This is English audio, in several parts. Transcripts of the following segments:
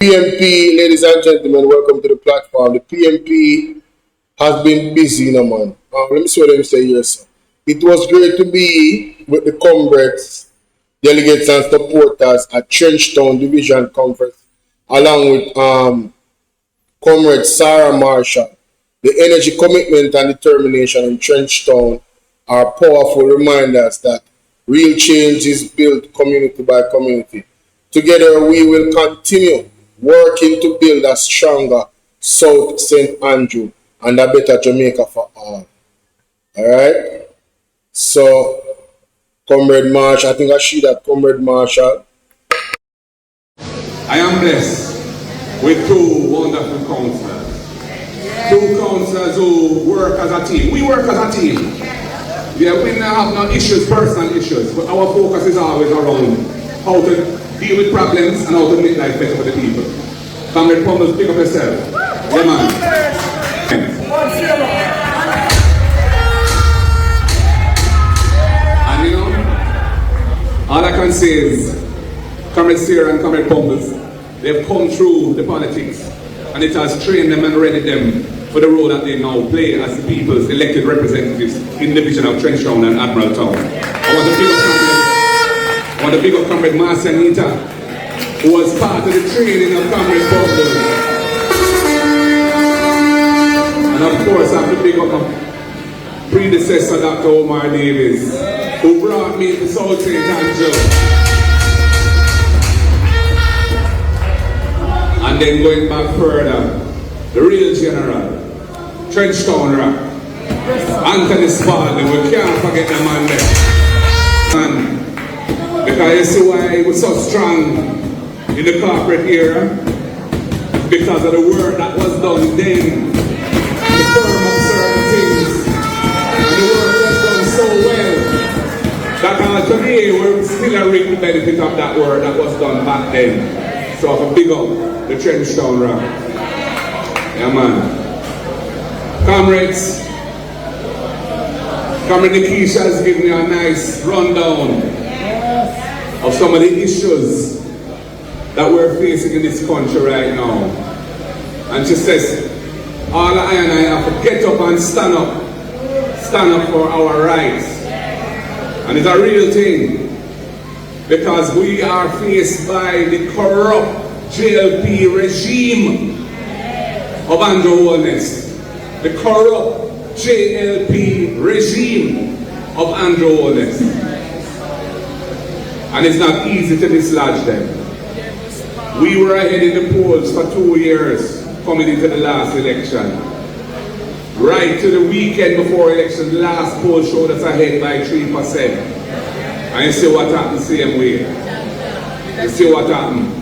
PMP, ladies and gentlemen, welcome to the platform. The PMP has been busy, man. Let me see what them say here, sir. It was great to be with the comrades, delegates and supporters at Trenchtown Division Conference, along with Comrade Sarah Marshall. The energy, commitment and determination in Trenchtown are powerful reminders that real change is built community by community. Together we will continue working to build a stronger South St. Andrew and a better Jamaica for all. Alright? So, Comrade Marshall, I think I see that, Comrade Marshall. I am blessed with two wonderful councillors. Two councillors who work as a team. We work as a team. Yeah, we don't have no issues, personal issues, but our focus is always around how to deal with problems and how to make life better for the people. Comrade Pummels, pick up yourself. Yeah, man. And you know, all I can say is, Comrade Sarah and Comrade Pummels, they've come through the politics and it has trained them and readied them for the role that they now play as the people's elected representatives in the division of Trenchtown and Admiral Town. I want to big up Comrade Marcianita, who was part of the training of Comrade Bolo. And of course, I have to big up my predecessor, Dr. Omar Davis, who brought me to South St. Andrew. And then going back further, the real general, Trenchtown Rock, Anthony Spalding, we can't forget the man there. And because you see why he was so strong in the corporate era, because of the work that was done then, the firm of certain things, and the work was done so well, that today we're still reap the benefit of that work that was done back then. So I can big up the Trenchtown Rock. Yeah, man. Comrades, Comrade Neckeisha has given me a nice rundown of some of the issues that we're facing in this country right now. And she says, all I and I have to get up and stand up for our rights. And it's a real thing, because we are faced by the corrupt JLP regime of Andrew Holness. The corrupt JLP regime of Andrew Holness. And it's not easy to dislodge them. We were ahead in the polls for 2 years coming into the last election. Right to the weekend before election, the last poll showed us ahead by 3%. And you see what happened the same way. You see what happened.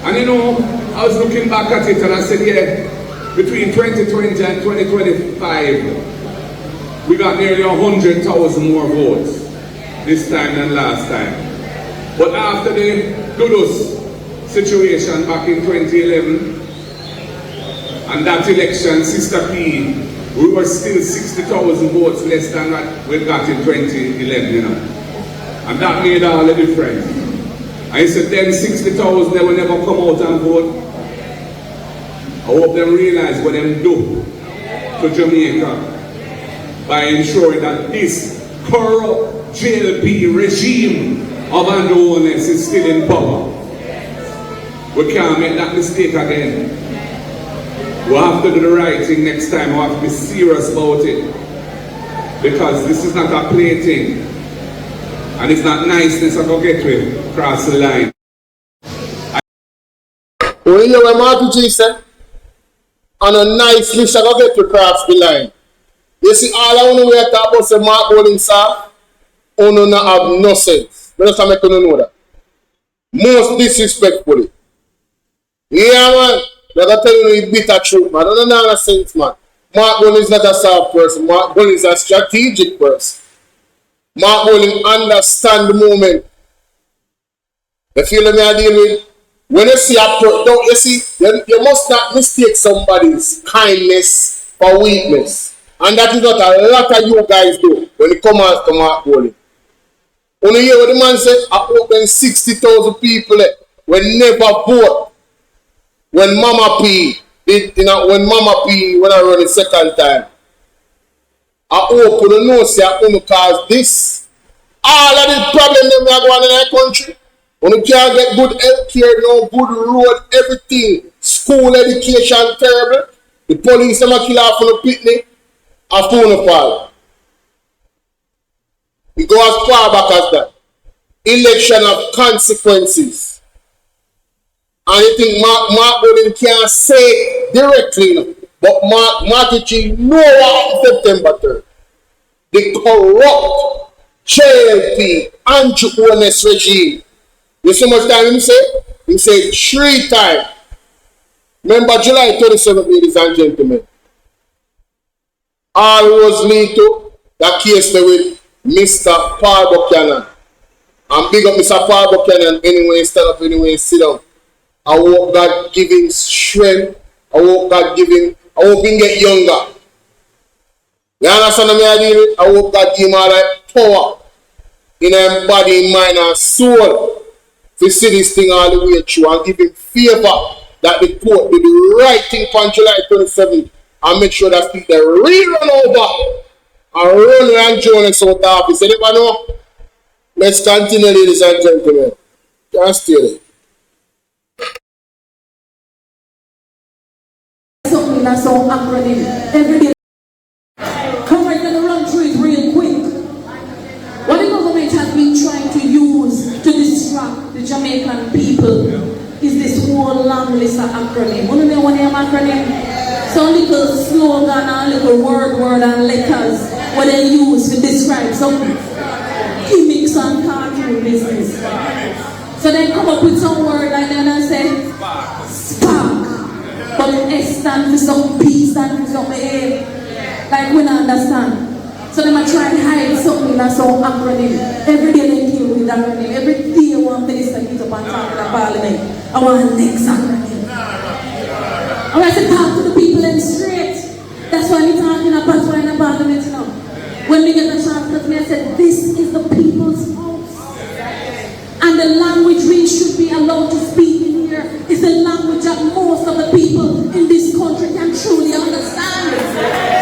And you know, I was looking back at it and I said, yeah, between 2020 and 2025, we got nearly 100,000 more votes this time than last time. But after the Dudus situation back in 2011, and that election, Sister P, we were still 60,000 votes less than what we got in 2011, you know. And that made all the difference. I said, them 60,000, they will never come out and vote. I hope them realize what them do to Jamaica by ensuring that this corrupt JLP regime of Andrew Holness is still in power. We can't make that mistake again. We have to do the right thing next time. We have to be serious about it. Because this is not a plaything. And it's not niceness I go get with across the line. Well, you know what Martin G said? And a nice list I go get to cross the line. You see, all I want to wear talk about say Mark Bowling, sir, you not have no sense. But just to make you know that. Most disrespectfully. Yeah, man. Like I tell you the bitter truth, man. I don't know no sense, man. Mark Bowling is not a soft person. Mark Bowling is a strategic person. Mark Bowling understand the moment. You feel me I deal with? When you see a don't you see, you must not mistake somebody's kindness for weakness. And that is what a lot of you guys do when it comes to Mark Bowling. When you hear what the man said, I open 60,000 people will never vote when Mama P did, when I run the second time, I open the nose say I only cause this. All of the problems that we are going in our country. When you can't get good health care, no good road, everything, school education terrible. The police them kill off on the picnic, a phone fall. We go as far back as that. Election of consequences. And you think Mark Golden can't say it directly, but Mark G know what September 3rd. The corrupt JLP anti-honest regime. You see how much time him say? He said 3 times. Remember July 27th, ladies and gentlemen. All was lead to that case there with Mr. Paul Buchanan. And big up Mr. Paul Buchanan anyway, stand up anyway, sit down. I hope God give him strength. I hope him get younger. You understand what I mean? I hope God give him all that power in his body, mind, and soul to see this thing all the way through and give him favor that the court do the right thing on July 27th and make sure that people run over and run around Jonas out of office. You never know? Let's continue, ladies and gentlemen. Just stay there. Something that's so acronym. Every day. Come right, gonna run through it real quick. What the government has been trying to use to distract the Jamaican people is this whole long list of acronym. You know what name acronym? Some little slogan and little word and letters what they use to describe some gimmicks and cartoon business. So they come up with some word like that and say spark. But S stand for some, P stand for some A. Like we don't understand. So they might try and hide something that's so acronym. Every day they deal with that acronym. Every day one minister gets up and talk to the parliament. I want the next acronym. I want to talk to the people in straight. That's why we're talking about why in the parliament now. When we get a chance to me, I said, this is the people's house. And the language we should be allowed to speak in here is the language that most of the people in this country can truly understand.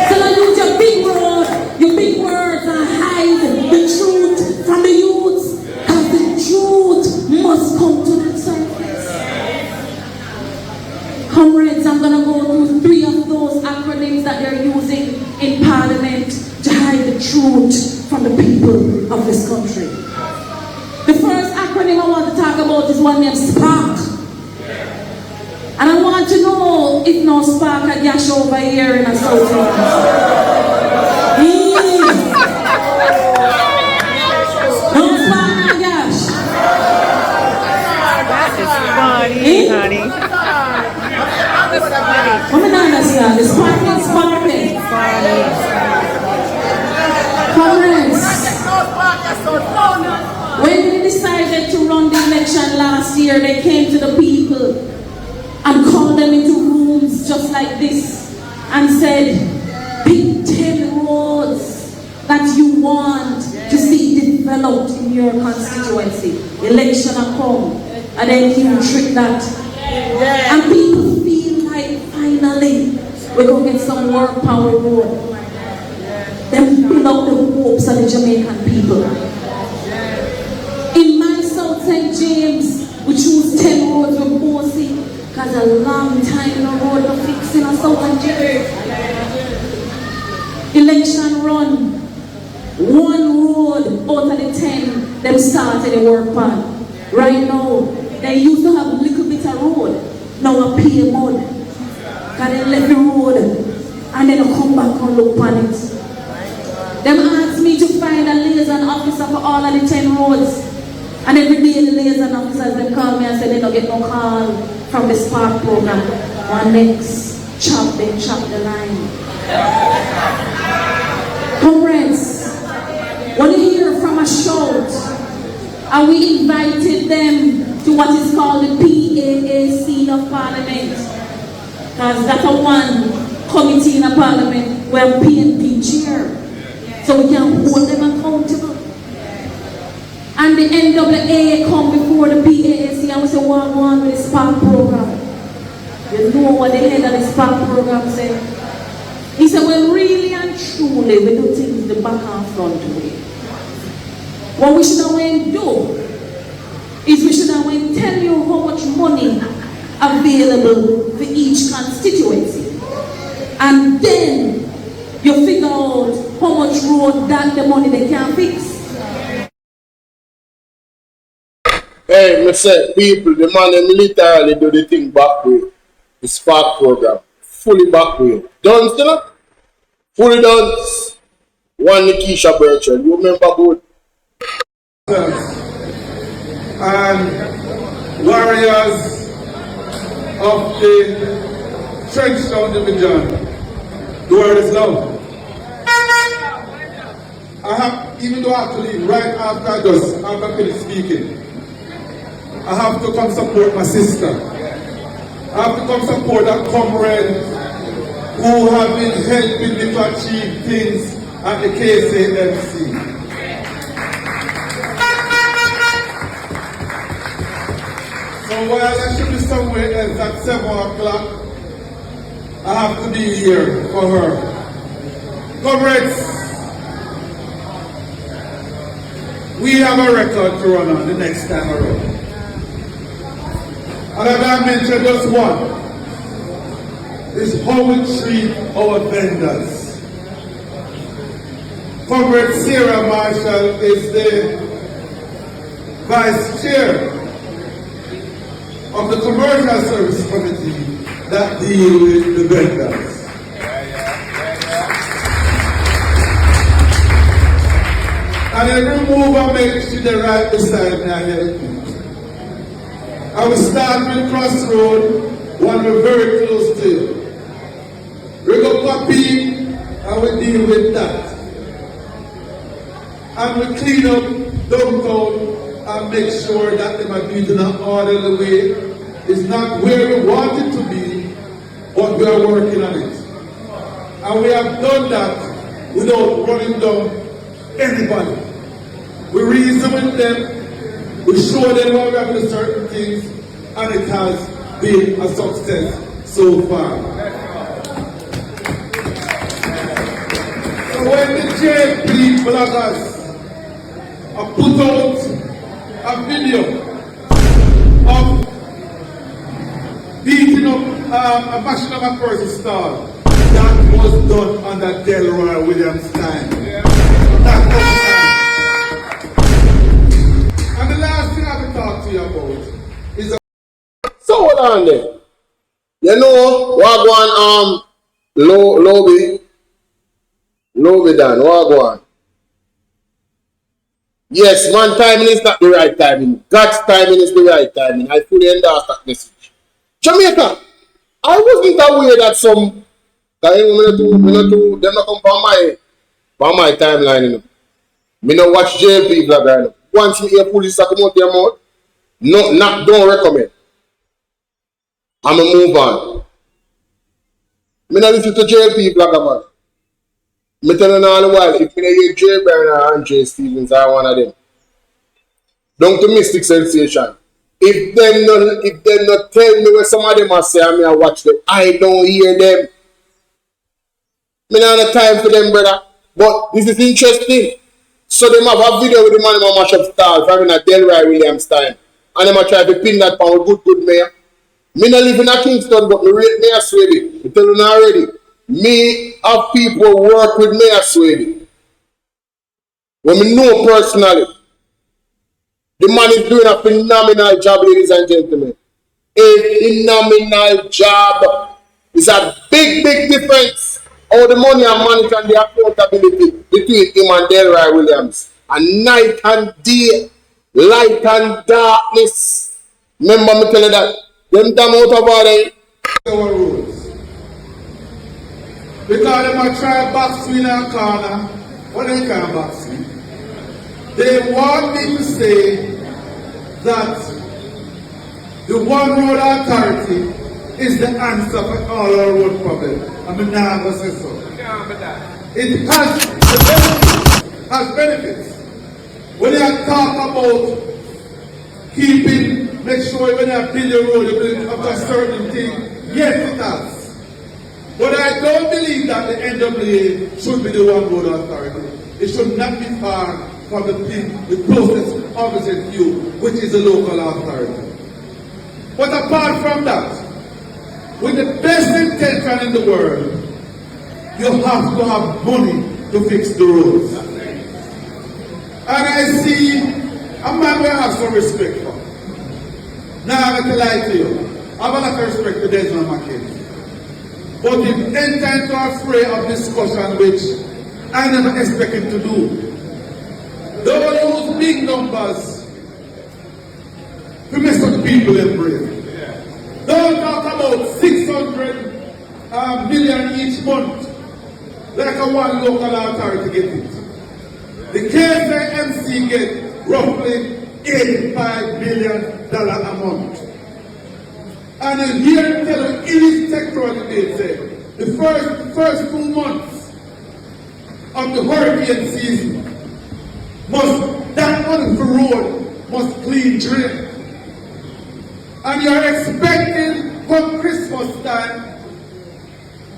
So now use your big words and hide the truth from the youths. Because the truth must come to the surface. Comrades, I'm going to go through 3 of those acronyms that they're using in Parliament to hide the truth from the people of this country. The first acronym I want to talk about is one named SPARK. And I want to know if no spark at Yash over here in a South No spark at Yash. That is funny, honey. I don't understand. The spark is sparking. Comrades, when they decided to run the election last year, they came to the people and called them into rooms just like this and said, pick 10 roads that you want to see developed in your constituency. Election will come and then he will trick that. And people feel like finally we're going to get some work power road. Then build up the hopes of the Jamaican people. In my South St. James, we choose 10 roads with Bossy. Because a long time the road to fix in a Southern James. Election run. 1 road out of the 10 them started the work on. Right now, they used to have a little bit of road. Now a pay mud. Because they left the road and then they come back and look on it. Them asked me to find a liaison officer for all of the 10 roads. And every day the liaison officers they call me and say they don't get no call from the Spark program. One next chop the line. Comrades, when you hear from a shout, and we invited them to what is called the PAAC of Parliament. Because that's a one committee in a Parliament where PNP chair. So we can hold them accountable. And the NWA come before the PAAC and we say, one with the Spark program. You know what the head of the SPAC program said? He said, well, really and truly, we do things the back and front way. What we should have went do is we should have went tell you how much money available for each constituency. And then you figure out how much road that the money they can fix. Hey, me say, people, the man them literally do the thing back way. The SPAC program. Fully back way. Done, still? Fully done. One Neckeisha Burchell. You remember good? And warriors of the Trenchtown division, the word is love. I have, even though I have to leave right after I finish speaking, I have to come support my sister. I have to come support that comrade who have been helping me to achieve things at the KCMC. So while I should be somewhere else at 7 o'clock, I have to be here for her. Comrades, we have a record to run on the next time around. And as I mentioned just one, is how we treat our vendors. Comrade Sarah Marshall is the Vice Chair of the Commercial Service Committee that deal with the vendors. And every move I make, she's right beside me and help me. I will start with Crossroad, one we're very close to. We go Papi, and we deal with that. And we clean up downtown and make sure that they are doing in an orderly way. It's not where we want it to be, but we are working on it. And we have done that without running down anybody. We reason with them, we show them how we have to do certain things, and it has been a success so far. So when the JP bloggers put out a video of beating up a mashing up a person's stall, that was done under Delroy Williams' time. That was time. And the last thing I will talk to you about is so hold on there. You know, Wagwan Lobby Dan, Wagwan. Yes, man, timing is not the right timing. God's timing is the right timing. I fully endorse that message. Jamaica, I wasn't aware that some them not come from my timeline, you know. Me no watch JP vlogger, you know. Once me hear police come out their mouth, don't recommend. I'ma move on. Me not listen to JP vlogger, man. Me tell you all the while, if me hear J. Brown or Andre Stevens are one of them. Down to Mystic Sensation. If them not tell me what some of them are say, I watch them. I don't hear them. Me not have time for them, brother. But this is interesting. So them have a video with the man in mash up style from a Delroy Williams time. And them a try to pin that on a good mayor. Me not live in a Kingston, but me rate Mayor Swaby. I tell you now already. Me have people work with Mayor Swaby. When me know personally. The man is doing a phenomenal job, ladies and gentlemen. A phenomenal job. It's a big, big difference. All the money and manage and the accountability between him and Delroy Williams. And night and day, light and darkness. Remember me tell you that. Them time out of order. our rules. Because they might try box me in a corner, but they can't box me. They want me to say that the one road authority is the answer for all our road problems. I mean, now I'm say so. It has benefits. When you talk about keeping, make sure when you build a road, you build up a certain thing, Yes, it has. But I don't believe that the NWA should be the one road authority. It should not be far from the closest opposite view, which is the local authority. But apart from that, with the best intention in the world, you have to have money to fix the roads. And I see a man we have some respect for. Now I'm going to lie to you. I have a lot of respect to Desmond McKenzie. But he entered into a fray of discussion which I never expected to do. They will use big numbers to mess up people in brain. They will talk about 600 million each month, like a one local authority get it. The KSMC get roughly $85 billion a month. And then here in tell you, in his sectoral debate, say, the first 2 months of the hurricane season, that money for road must clean drain. And you're expecting come Christmas time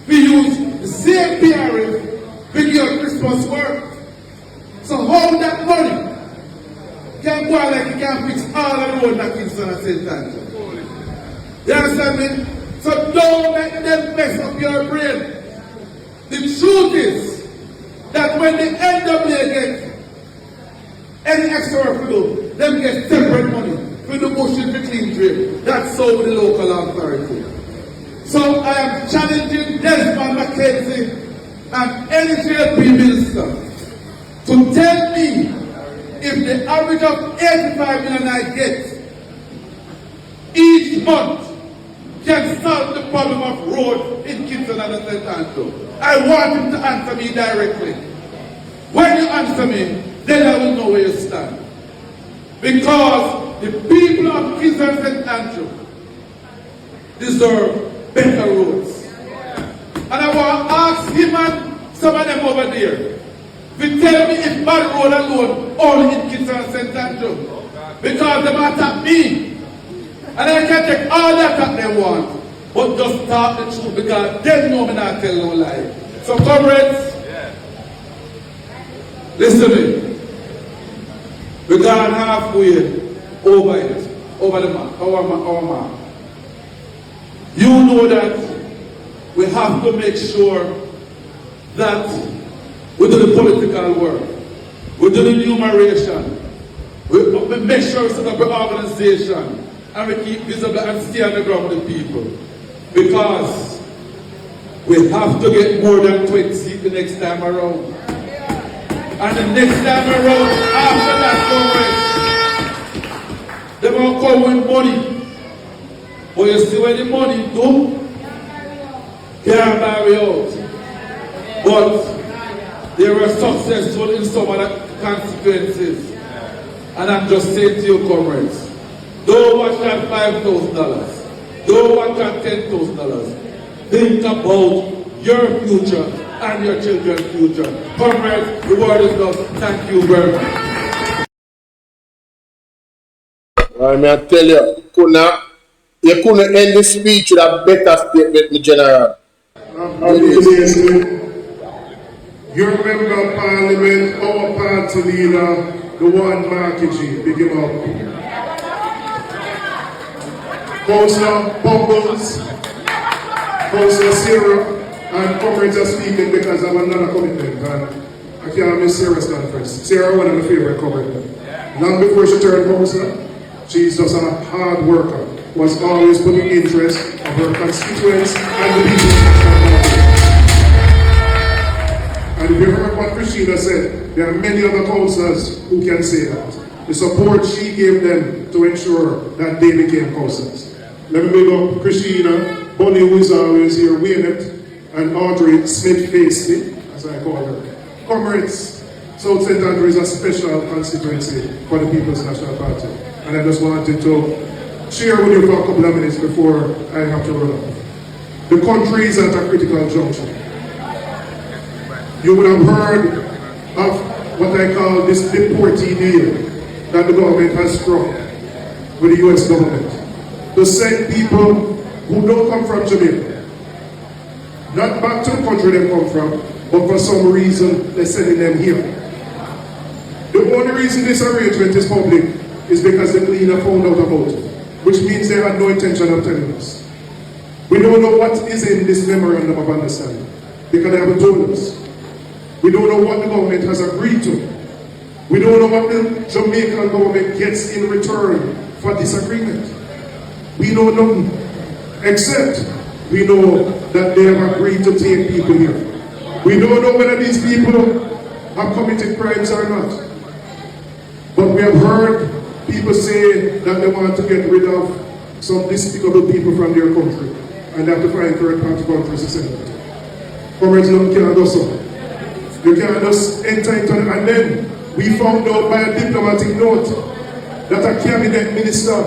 to use the same PRF with your Christmas work. So how that money can go like you can fix all the road in Kingston at St. Andrew? You understand me? So don't let them mess up your brain. The truth is that when the NWA get any extra work to do, them get separate money for the motion to clean drain. That's so with the local authority. So I am challenging Desmond McKenzie and any JLP minister to tell me if the average of 85 million I get each month can solve the problem of road in Kingston and St. Andrew. I want him to answer me directly. When you answer me, then I will know where you stand. Because the people of Kingston and St. Andrew deserve better roads. And I want to ask him and some of them over there to tell me if bad road alone only in Kingston and St. Andrew. Because they might attack me. And I can take all that they want, but just talk the truth because they know me not tell no lie. So comrades, listen to me. We're gone halfway over it, over the mark, our mark. You know that we have to make sure that we do the political work, we do the enumeration, we make sure we set up an organization, and we keep visible and stay on the ground with the people. Because we have to get more than 20 seats the next time around. And the next time around, after that Congress, they won't come with money. But you see where the money do? Can't buy way out. But they were successful in some of the consequences. And I'm just saying to you, comrades, don't watch that $5,000. Don't watch that $10,000. Think about your future and your children's future. Comrades, the word is done. Thank you very much. I tell you, you couldn't end the speech with a better statement, the General. Your member of parliament, our party leader, the one Markiji, big him up. Councillor Bubbles, Councillor Sarah, and comrades are speaking because I have another commitment and I can't miss Sarah's conference. Sarah, one of my favorite comrades. Long before she turned councillor, she's just a hard worker, was always putting interest of her constituents and the people. And if you heard what Christina said, there are many other councillors who can say that. The support she gave them to ensure that they became councillors. Let me big up Christina, Bonnie, who is always here, Waynet, and Audrey Smith-Facey, as I call her. Comrades, South St. Andrew is a special constituency for the People's National Party. And I just wanted to share with you for a couple of minutes before I have to run off. The country is at a critical junction. You would have heard of what I call this deportee deal that the government has struck with the US government to send people who don't come from Jamaica. Not back to the country they come from, but for some reason they're sending them here. The only reason this arrangement is public is because the cleaner found out about it, which means they had no intention of telling us. We don't know what is in this memorandum of understanding because they haven't told us. We don't know what the government has agreed to. We don't know what the Jamaican government gets in return for this agreement. We know nothing, except we know that they have agreed to take people here. We don't know whether these people have committed crimes or not. But we have heard people say that they want to get rid of some despicable people from their country, and they have to find third-party countries to send them to. Comrades, you can't do so. You can't just enter into it. And then we found out by a diplomatic note that a cabinet minister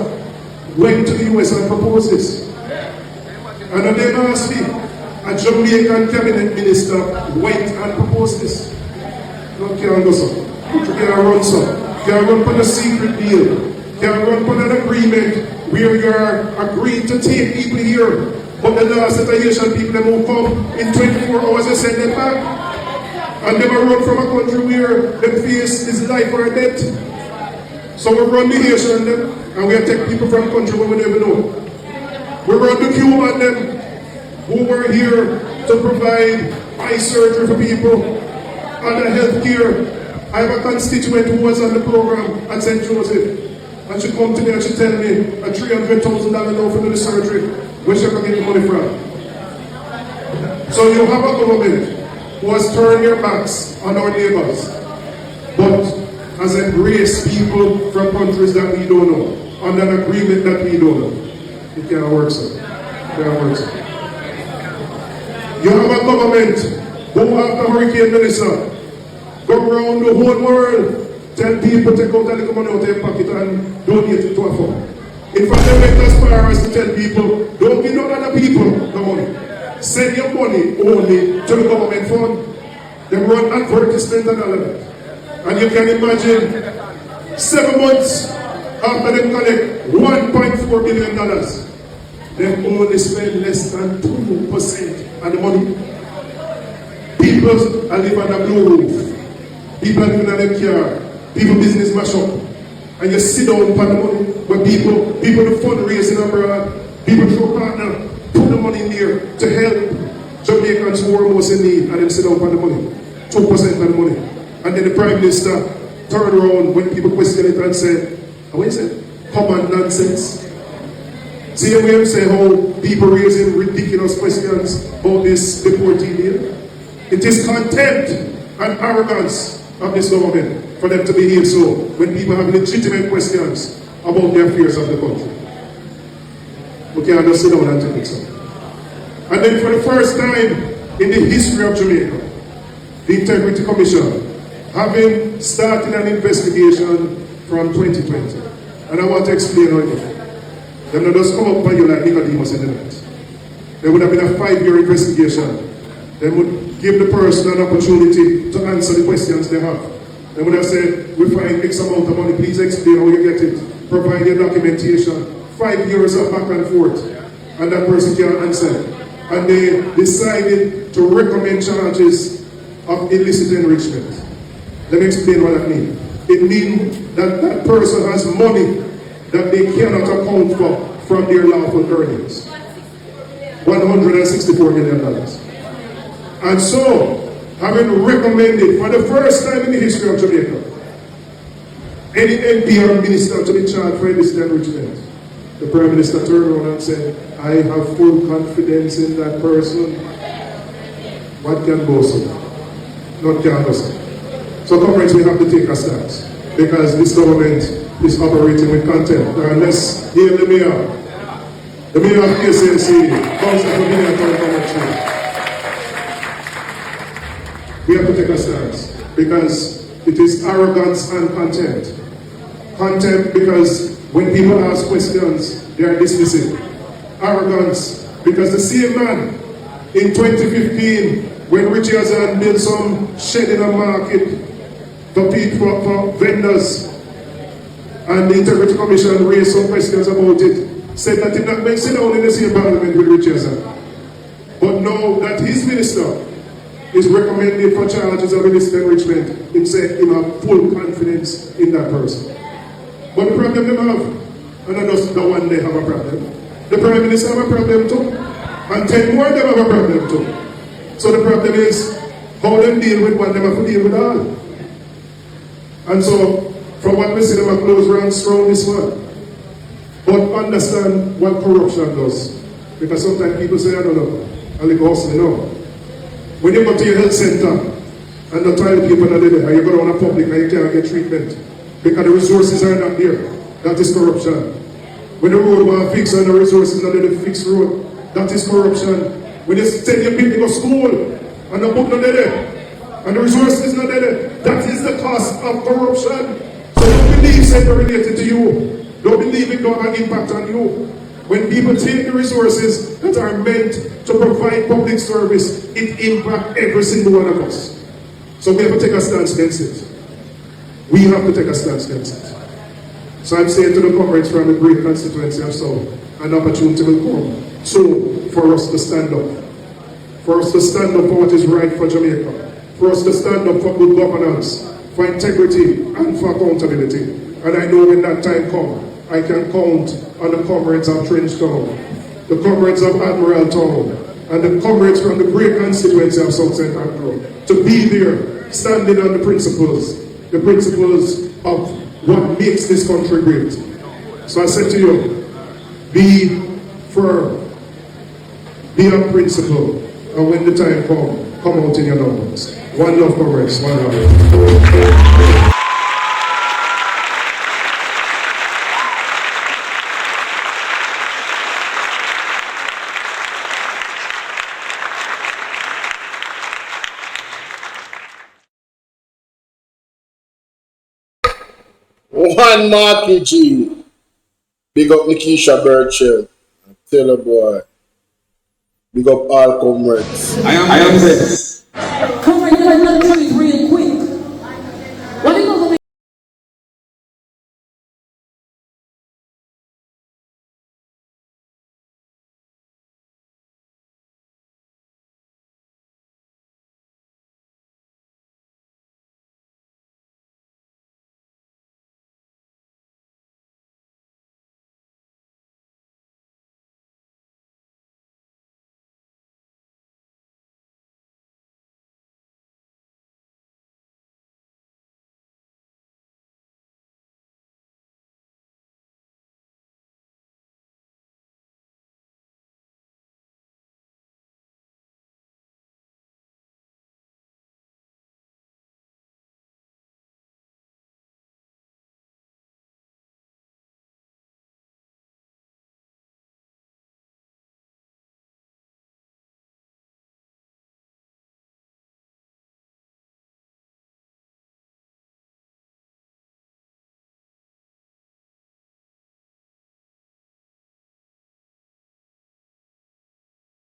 went to the US and proposed this. And then they asked me, a Jamaican cabinet minister went and proposed this. You can't do so. You can't run so. Can't run for a secret deal. Can't run for an agreement where you are agreeing to take people here, but the last set of Haitian people who come in 24 hours and send them back. And they run from a country where the face is life or death. So we run the Haitian them, and we take people from country where we never know. We run the Cuban them, who were here to provide eye surgery for people, other health care. I have a constituent who was on the program at St. Joseph, and she come to me and she tell me a $300,000 loan for the surgery, where she can get the money from. So you have a government who has turned their backs on our neighbors, but has embraced people from countries that we don't know, on an agreement that we don't know. It can't work, sir. It can't work, sir. You have a government who, after Hurricane Melissa, go around the whole world, tell people to take out a little money out of their pocket and donate it to a fund. In fact, they went as far as to tell people, don't give no other people the money. Send your money only to the government fund. They run advertisement and all of that. And you can imagine, 7 months after they collect $1.4 billion, they only spend less than 2% of the money. People are living on a blue roof. People are living on a car. People business mash up. And you sit down for the money where people do fundraising abroad, people throw partner, put the money in there to help Jamaicans who are most in need, and then sit down for the money. 2% of the money. And then the Prime Minister turned around when people questioned it and said, what is it? Common nonsense. See how we say how people raising ridiculous questions about this deportee deal? It is contempt and arrogance of this government for them to behave so when people have legitimate questions about the affairs of the country. We can't just sit down and take it so. And then for the first time in the history of Jamaica, the Integrity Commission, having started an investigation from 2020. And I want to explain how it is. They don't just come up by you like Nicodemus in the night. There would have been a 5-year investigation. They would give the person an opportunity to answer the questions they have. They would have said, we find X amount of money, please explain how you get it. Provide your documentation. 5 years of back and forth. And that person can't answer. And they decided to recommend charges of illicit enrichment. Let me explain what that means. It means that that person has money that they cannot account for from their lawful earnings. $164 million. And so, having recommended for the first time in the history of Jamaica, any MP or minister to be charged for illicit enrichment, the Prime Minister turned around and said, I have full confidence in that person. What can go so? Not can go so. So, comrades, we have to take a stance because this government is operating with contempt. Now, let's hear the mayor. The mayor of KCNC, Council for Media. We have to take a stance because it is arrogance and contempt. Contempt because when people ask questions, they are dismissive. Arrogance because the same man in 2015, when Richie Hazard built some shed in a market for people, for vendors, and the Integrity Commission raised some questions about it, said that he not make sit down in the same parliament with Richardson. But now that his minister is recommended for charges of illicit enrichment, he said he have full confidence in that person. But the problem they have, and not just the one they have a problem, the Prime Minister have a problem too, and 10 more of them have a problem too. So the problem is how them deal with one, them have to deal with all. And so, from what we see, them are close ranks around this one. But understand what corruption does. Because sometimes people say, I don't know, and they go hustling, no. When you go to your health center, and the toilet paper not there, and you go down a public and you can't get treatment, because the resources are not there, that is corruption. When the road was fixed and the resources are there to fix the road, that is corruption. When you send your people to go school, and the book not there, and the resources not there, that is the cost of corruption. So don't believe it's related to you. Don't believe it don't have an impact on you. When people take the resources that are meant to provide public service, it impacts every single one of us. So we have to take a stance against it. We have to take a stance against it. So I'm saying to the comrades from the great constituency of South, an opportunity will come soon for us to stand up. For us to stand up for what is right for Jamaica. For us to stand up for good governance, for integrity, and for accountability. And I know when that time comes, I can count on the comrades of Trenchtown, the comrades of Admiral Town, and the comrades from the great constituency of South St. Andrew to be there, standing on the principles of what makes this country great. So I said to you, be firm, be on principle, and when the time comes, come out in your numbers. One love, comrades, one love. One Marky G. Big up Neckeisha Burchell. Tell a boy. Big up all comrades. I am this. Comrade, you know, real